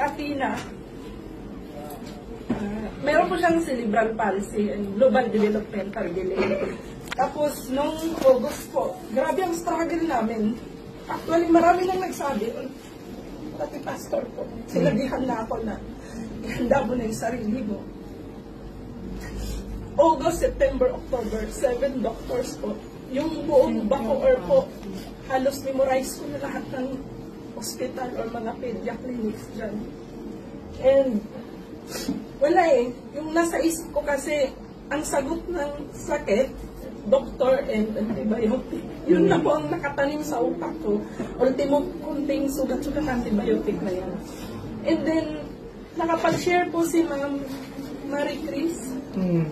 Athena, meron po siyang cerebral palsy and global developmental delay. Tapos, nung August po, grabe ang struggle namin. Actually, marami nang nagsabi, pati pastor po, sinabihan na ako na ihanda mo na yung sarili mo. August, September, October, 7 doctors po. Yung buong Bacoor po, halos memorize ko na lahat ng hospital or mga pedia clinics dyan. And wala eh. Yung nasa isip ko kasi, ang sagot ng sakit, doctor and antibiotic. Yun na po ang nakatanim sa utak ko. Ultimo, kunting sugat-sugat antibiotic na yan. And then, nakapag-share po si Ma'am Marie Chris,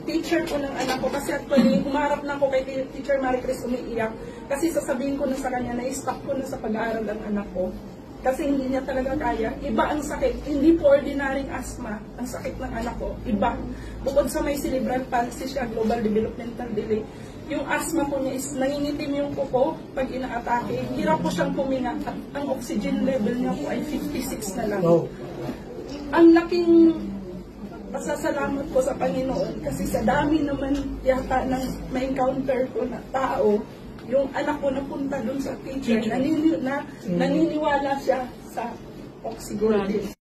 teacher ko ng anak ko, kasi actually, humarap na ako kay Teacher Marie Chris, umiiyak. Kasi sasabihin ko na sa kanya na i-stop ko na sa pag-aaral ng anak ko. Kasi hindi niya talaga kaya. Iba ang sakit. Hindi po ordinaryong asthma ang sakit ng anak ko. Iba. Bukod sa may cerebral palsy siya, global developmental delay. Yung asthma po niya is nangingitim yung kuko pag ina-atake. Hirap po siyang puminga at ang oxygen level niya po ay 56 na lang. Oh. Ang laking pasasalamat ko sa Panginoon kasi sa dami naman yata ng ma-encounter ko na tao, yung anak ko napunta doon sa teacher, naniniwala siya sa oxygen.